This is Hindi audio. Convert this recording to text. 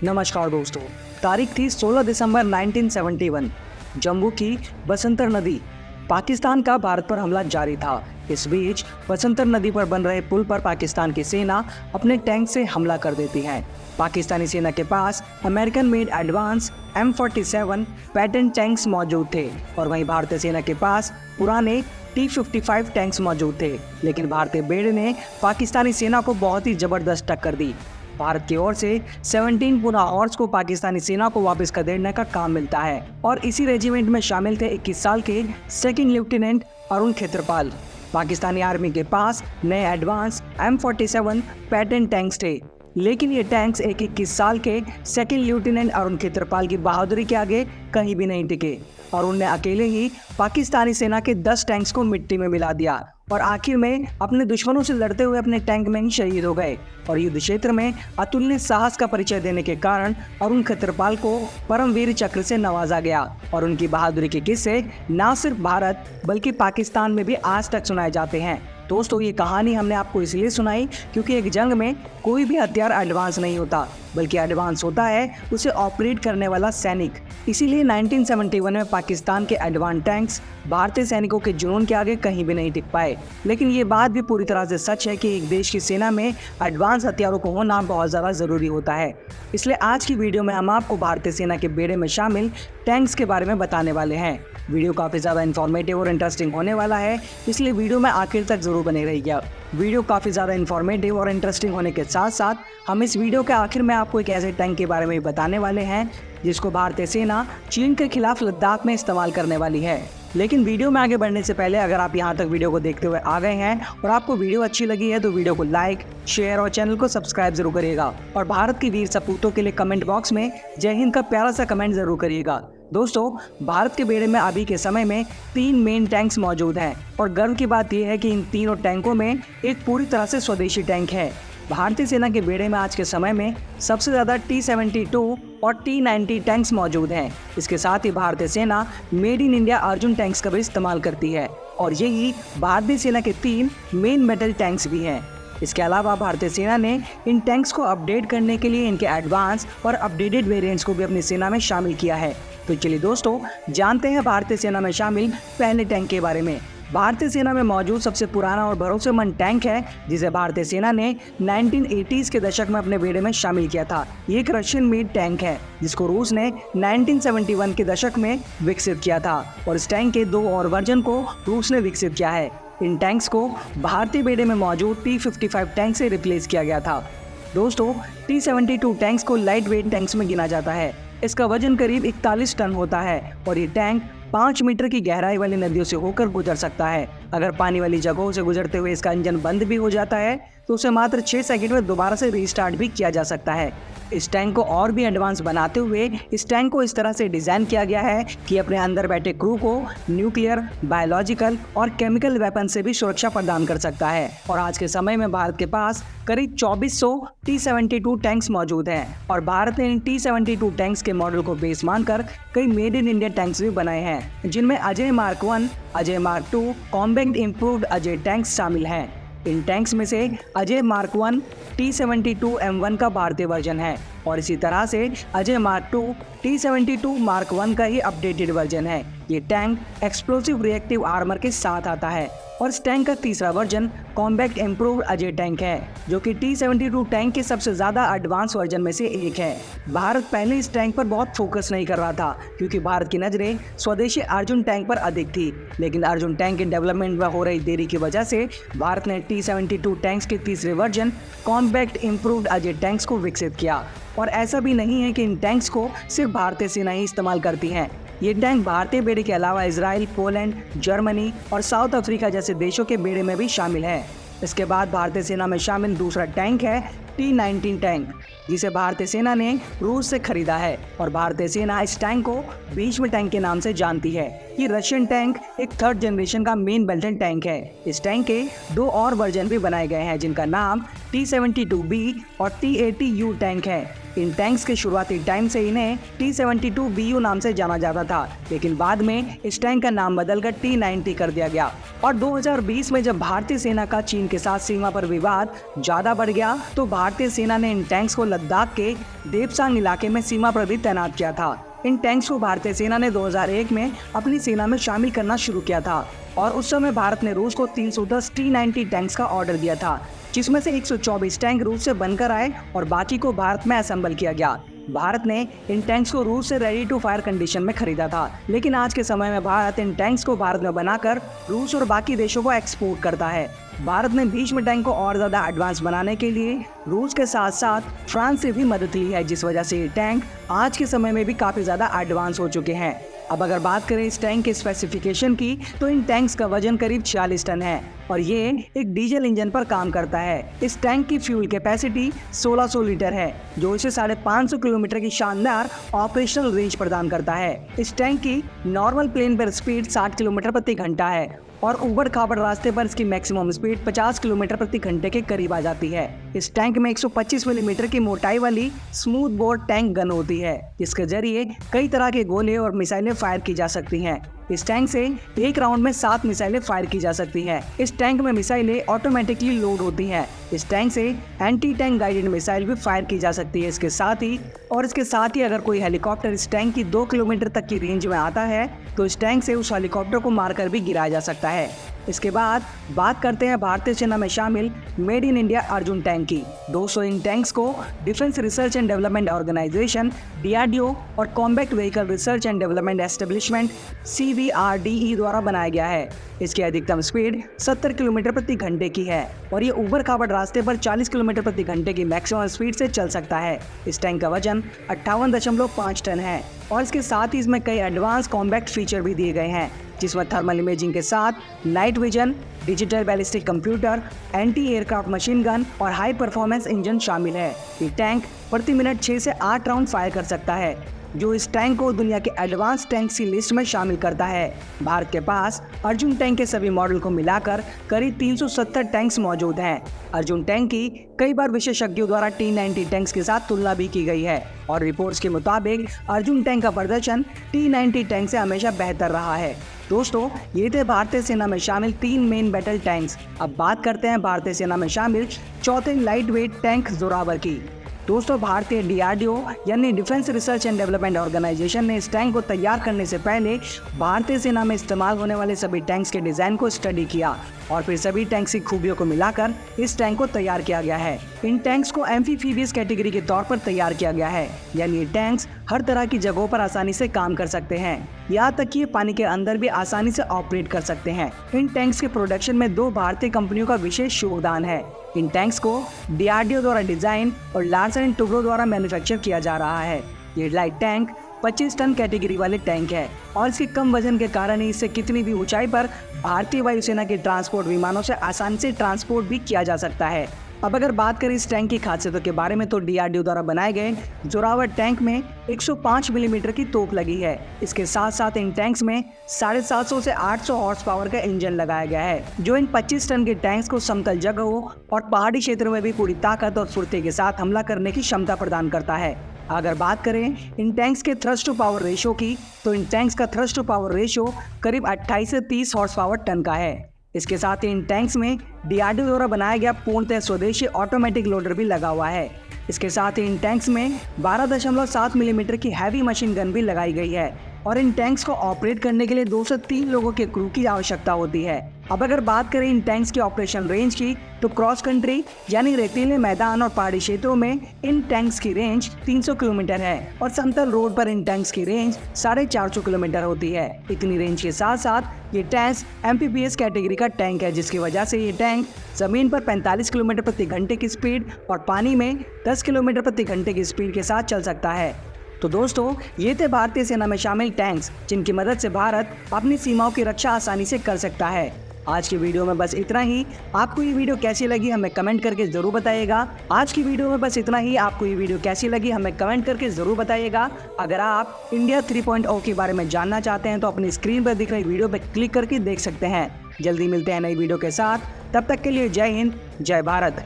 नमस्कार दोस्तों। तारीख थी 16 दिसंबर 1971। जम्मू की बसंतर नदी, पाकिस्तान का भारत पर हमला जारी था। इस बीच बसंतर नदी पर बन रहे पुल पर पाकिस्तान की सेना अपने टैंक से हमला कर देती है। पाकिस्तानी सेना के पास American made advance M47 Patton tanks मौजूद थे और वहीं भारतीय सेना के पास पुराने T55 टैंक्स मौजूद थे। लेकिन भारतीय बेड़े ने पाकिस्तानी सेना को बहुत ही जबरदस्त टक्कर दी। भारत की ओर से 17 पुनः हॉर्स को पाकिस्तानी सेना को वापस खदेड़ने का काम मिलता है और इसी रेजिमेंट में शामिल थे 21 साल के second lieutenant Arun Khetrapal. Pakistani army के पास नए एडवांस M47 पैटर्न टैंक्स थे, लेकिन ये टैंक्स एक 21 साल के सेकंड लेफ्टिनेंट अरुण खेत्रपाल की बहादुरी के आगे कहीं भी नहीं टिके। अरुण ने अकेले ही पाकिस्तानी सेना के 10 टैंक्स को मिट्टी में मिला दिया और आखिर में अपने दुश्मनों से लड़ते हुए अपने टैंक में ही शहीद हो गए। और युद्ध क्षेत्र में अतुलनीय साहस का परिचय देने के कारण अरुण खेत्रपाल को परमवीर चक्र से नवाजा गया और उनकी बहादुरी के किस्से न सिर्फ भारत बल्कि पाकिस्तान में भी आज तक सुनाए जाते हैं। दोस्तों, ये कहानी हमने आपको इसलिए सुनाई क्योंकि एक जंग में कोई भी हथियार एडवांस नहीं होता, बल्कि एडवांस होता है उसे ऑपरेट करने वाला सैनिक। इसीलिए 1971 में पाकिस्तान के एडवांस टैंक्स भारतीय सैनिकों के जुनून के आगे कहीं भी नहीं टिक पाए। लेकिन ये बात भी पूरी तरह से सच है कि एक देश की सेना में एडवांस हथियारों को होना बहुत ज़्यादा ज़रूरी होता है। इसलिए आज की वीडियो में हम आपको भारतीय सेना के बेड़े में शामिल टैंक्स के बारे में बताने वाले हैं। वीडियो काफ़ी ज़्यादा इन्फॉर्मेटिव और इंटरेस्टिंग होने वाला है, इसलिए वीडियो में आखिर तक ज़रूर बने रहिएगा। वीडियो काफ़ी ज़्यादा इन्फॉर्मेटिव और इंटरेस्टिंग होने के साथ साथ हम इस वीडियो के आखिर में आपको एक ऐसे टैंक के बारे में बताने वाले हैं जिसको भारतीय सेना चीन के खिलाफ लद्दाख में इस्तेमाल करने वाली है। लेकिन वीडियो में आगे बढ़ने से पहले अगर आप यहाँ तक वीडियो को देखते हुए आ गए हैं और आपको वीडियो अच्छी लगी है तो वीडियो को लाइक, शेयर और चैनल को सब्सक्राइब जरूर करिएगा और भारत की वीर सपूतों के लिए कमेंट बॉक्स में जय हिंद का प्यारा सा कमेंट जरूर करिएगा। दोस्तों, भारत के बेड़े में अभी के समय में 3 मेन टैंक्स मौजूद हैं और गर्व की बात यह है कि इन तीनों टैंकों में एक पूरी तरह से स्वदेशी टैंक है। भारतीय सेना के बेड़े में आज के समय में सबसे ज़्यादा T72 और T90 टैंक्स मौजूद हैं। इसके साथ ही भारतीय सेना made in India Arjun tanks का भी इस्तेमाल करती है और यही भारतीय सेना के 3 मेन मेटल टैंक्स भी हैं। इसके अलावा भारतीय सेना ने इन टैंक्स को अपडेट करने के लिए इनके एडवांस और अपडेटेड वेरिएंट्स को भी अपनी सेना में शामिल किया है। तो चलिए दोस्तों, जानते हैं भारतीय सेना में शामिल पहले टैंक के बारे में। भारतीय सेना में मौजूद सबसे पुराना और भरोसेमंद टैंक है जिसे भारतीय सेना ने 1980s के दशक में अपने बेड़े में शामिल किया था। ये एक रशियन मेड टैंक है जिसको रूस ने 1971 के दशक में विकसित किया था और इस टैंक के 2 और वर्जन को रूस ने विकसित किया है। इन टैंक्स को भारतीय बेड़े में मौजूद T55 टैंक से रिप्लेस किया गया था। दोस्तों, T72 टैंक्स को लाइट वेट टैंक्स में गिना जाता है। इसका वजन करीब 41 टन होता है और ये टैंक 5 मीटर की गहराई वाली नदियों से होकर गुजर सकता है। अगर पानी वाली जगहों से गुजरते हुए इसका इंजन बंद भी हो जाता है तो उसे मात्र 6 सेकंड में दोबारा से रीस्टार्ट भी किया जा सकता है। इस टैंक को और भी एडवांस बनाते हुए इस टैंक को इस तरह से डिज़ाइन किया गया है कि अपने अंदर बैठे क्रू को न्यूक्लियर, बायोलॉजिकल और केमिकल वेपन से भी सुरक्षा प्रदान कर सकता है। और आज के समय में भारत के पास करीब 2400 T72 टैंक्स मौजूद हैं और भारत ने इन T72 टैंक्स के मॉडल को बेस मानकर कई मेड इन इंडिया टैंक्स भी बनाए हैं, जिनमें Ajay mark 1, Ajay mark 2, combat improved Ajay tanks शामिल हैं। इन टैंक्स में से अजय मार्क 1 T72 M1 का भारतीय वर्जन है और इसी तरह से अजय मार्क 2 T72 मार्क 1 का ही अपडेटेड वर्जन है। ये टैंक एक्सप्लोसिव रिएक्टिव आर्मर के साथ आता है और इस टैंक का तीसरा version combat improved Ajay tank है जो कि T72 टैंक के सबसे ज़्यादा एडवांस वर्जन में से एक है। भारत पहले इस टैंक पर बहुत फोकस नहीं कर रहा था क्योंकि भारत की नज़रें स्वदेशी अर्जुन टैंक पर अधिक थी, लेकिन अर्जुन टैंक के डेवलपमेंट में हो रही देरी की वजह से भारत ने T72 टैंक्स के तीसरे version combat improved Ajay tanks को विकसित किया। और ऐसा भी नहीं है कि इन टैंक्स को सिर्फ भारतीय सेना ही इस्तेमाल करती हैं। ये टैंक भारतीय बेड़े के अलावा इजराइल, पोलैंड, जर्मनी और साउथ अफ्रीका जैसे देशों के बेड़े में भी शामिल है। इसके बाद भारतीय सेना में शामिल दूसरा टैंक है T19 टैंक, जिसे भारतीय सेना ने रूस से खरीदा है और भारतीय सेना इस टैंक को भीष्म टैंक के नाम से जानती है। ये रशियन टैंक एक 3rd जनरेशन का मेन बेल्टन टैंक है। इस टैंक के 2 और वर्जन भी बनाए गए हैं जिनका नाम T72B और T80U टैंक है। इन टैंक्स के शुरुआती टाइम से इन्हें T-72BU नाम से जाना जाता था, लेकिन बाद में इस टैंक का नाम बदलकर T-90 कर दिया गया। और 2020 में जब भारतीय सेना का चीन के साथ सीमा पर विवाद ज्यादा बढ़ गया तो भारतीय सेना ने इन टैंक्स को लद्दाख के देपसांग इलाके में सीमा पर भी तैनात किया था। इन टैंक्स को भारतीय सेना ने 2001 में अपनी सेना में शामिल करना शुरू किया था और उस समय भारत ने रूस को 310 T-90 टैंक्स का ऑर्डर दिया था, जिसमें से 124 टैंक रूस से बनकर आए और बाकी को भारत में असेंबल किया गया। भारत ने इन टैंक्स को रूस से रेडी टू फायर कंडीशन में खरीदा था, लेकिन आज के समय में भारत इन टैंक्स को भारत में बनाकर रूस और बाकी देशों को एक्सपोर्ट करता है। भारत ने भीष्म टैंक को और ज्यादा एडवांस बनाने के लिए रूस के साथ साथ फ्रांस से भी मदद ली है, जिस वजह से ये टैंक आज के समय में भी काफी ज्यादा एडवांस हो चुके हैं। अब अगर बात करें इस टैंक के स्पेसिफिकेशन की तो इन टैंक्स का वजन करीब 46 टन है और ये एक डीजल इंजन पर काम करता है। इस टैंक की फ्यूल कैपेसिटी 1600 लीटर है, जो इसे 550 किलोमीटर की शानदार ऑपरेशनल रेंज प्रदान करता है। इस टैंक की नॉर्मल प्लेन पर स्पीड 60 किलोमीटर प्रति घंटा है और ऊबड़ खाबड़ रास्ते पर इसकी मैक्सिमम स्पीड 50 किलोमीटर प्रति घंटे के करीब आ जाती है। इस टैंक में 125 मिलीमीटर की मोटाई वाली स्मूथ बोर टैंक गन होती है, जिसके जरिए कई तरह के गोले और मिसाइलें फायर की जा सकती हैं। इस टैंक से एक राउंड में 7 मिसाइलें फायर की जा सकती हैं। इस टैंक में मिसाइलें ऑटोमेटिकली लोड होती हैं। इस टैंक से एंटी टैंक गाइडेड मिसाइल भी फायर की जा सकती है। इसके साथ ही अगर कोई हेलीकॉप्टर इस टैंक की 2 किलोमीटर तक की रेंज में आता है तो इस टैंक से उस हेलीकॉप्टर को मारकर भी गिराया जा सकता है। इसके बाद बात करते हैं भारतीय सेना में शामिल made in India Arjun tank की। दोस्तों, इन टैंक्स को defence research and development organisation DRDO और combat vehicle research and development establishment CVRDE द्वारा बनाया गया है। इसकी अधिकतम स्पीड 70 किलोमीटर प्रति घंटे की है और ये ऊबड़ खाबड़ रास्ते पर 40 किलोमीटर प्रति घंटे की मैक्सिमम स्पीड से चल सकता है। इस टैंक का वजन 58.5 टन है और इसके साथ ही इसमें कई एडवांस कॉम्बैक्ट फीचर भी दिए गए हैं, जिसमें थर्मल इमेजिंग के साथ night vision, digital ballistic computer, anti aircraft machine gun और हाई परफॉर्मेंस इंजन शामिल है। ये टैंक प्रति मिनट 6 से 8 राउंड फायर कर सकता है, जो इस टैंक को दुनिया के एडवांस टैंक्स की लिस्ट में शामिल करता है। भारत के पास अर्जुन टैंक के सभी मॉडल को मिलाकर करीब 370 टैंक्स मौजूद हैं। अर्जुन टैंक की कई बार विशेषज्ञों द्वारा T-90 टैंक्स के साथ तुलना भी की गई है और रिपोर्ट्स के मुताबिक अर्जुन टैंक का प्रदर्शन T-90 टैंक से हमेशा बेहतर रहा है। दोस्तों, ये थे भारतीय सेना में शामिल 3 मेन बैटल टैंक्स। अब बात करते हैं भारतीय सेना में शामिल चौथे लाइट वेट टैंक जोरावर की। दोस्तों, भारतीय DRDO यानी defence research and development organisation ने इस टैंक को तैयार करने से पहले भारतीय सेना में इस्तेमाल होने वाले सभी टैंक्स के डिज़ाइन को स्टडी किया और फिर सभी टैंक्स की खूबियों को मिलाकर इस टैंक को तैयार किया गया है। इन टैंक्स को एम्फीफीबियस कैटेगरी के तौर पर तैयार किया गया है, यानी ये टैंक्स हर तरह की जगहों पर आसानी से काम कर सकते हैं, यहाँ तक कि ये पानी के अंदर भी आसानी से ऑपरेट कर सकते हैं। इन टैंक्स के प्रोडक्शन में 2 भारतीय कंपनियों का विशेष योगदान है। इन टैंक्स को DRDO द्वारा डिजाइन और लार्सन एंड टुब्रो द्वारा मैन्युफैक्चर किया जा रहा है। ये लाइट टैंक 25 टन कैटेगरी वाले टैंक है और इसके कम वजन के कारण ही इससे कितनी भी ऊंचाई पर भारतीय वायुसेना के ट्रांसपोर्ट विमानों से आसानी से ट्रांसपोर्ट भी किया जा सकता है। अब अगर बात करें इस टैंक की खासियतों के बारे में तो DRDO द्वारा बनाए गए जोरावर टैंक में 105 मिलीमीटर की तोप लगी है। इसके साथ साथ इन टैंक्स में 750 से 800 हॉर्स पावर का इंजन लगाया गया है, जो इन 25 टन के टैंक्स को समतल जगहों और पहाड़ी क्षेत्रों में भी पूरी ताकत और फुर्ती के साथ हमला करने की क्षमता प्रदान करता है। अगर बात करें इन टैंक्स के थ्रस्ट टू पावर रेशियो की तो इन टैंक्स का थ्रस्ट टू पावर रेशियो करीब 28 से 30 हॉर्स पावर टन का है। इसके साथ ही इन टैंक्स में DRDO द्वारा बनाया गया पूर्णतः स्वदेशी ऑटोमेटिक लोडर भी लगा हुआ है। इसके साथ ही इन टैंक्स में 12.7 मिलीमीटर की हैवी मशीन गन भी लगाई गई है और इन टैंक्स को ऑपरेट करने के लिए 2 से 3 लोगों के क्रू की आवश्यकता होती है। अब अगर बात करें इन टैंक्स की ऑपरेशन रेंज की तो क्रॉस कंट्री यानी रेतीले मैदान और पहाड़ी क्षेत्रों में इन टैंक्स की रेंज 300 किलोमीटर है और समतल रोड पर इन टैंक्स की रेंज 450 किलोमीटर होती है। इतनी रेंज के साथ साथ ये टैंक MPPS कैटेगरी का टैंक है, जिसकी वजह से ये टैंक जमीन पर 45 किलोमीटर प्रति घंटे की स्पीड और पानी में 10 किलोमीटर प्रति घंटे की स्पीड के साथ चल सकता है। तो दोस्तों, ये थे भारतीय सेना में शामिल टैंक्स, जिनकी मदद से भारत अपनी सीमाओं की रक्षा आसानी से कर सकता है। आज की वीडियो में बस इतना ही। आपको ये वीडियो कैसी लगी हमें कमेंट करके ज़रूर बताइएगा। अगर आप इंडिया 3.0 के बारे में जानना चाहते हैं तो अपनी स्क्रीन पर दिख रही वीडियो पर क्लिक करके देख सकते हैं। जल्दी मिलते हैं नई वीडियो के साथ, तब तक के लिए जय हिंद, जय भारत।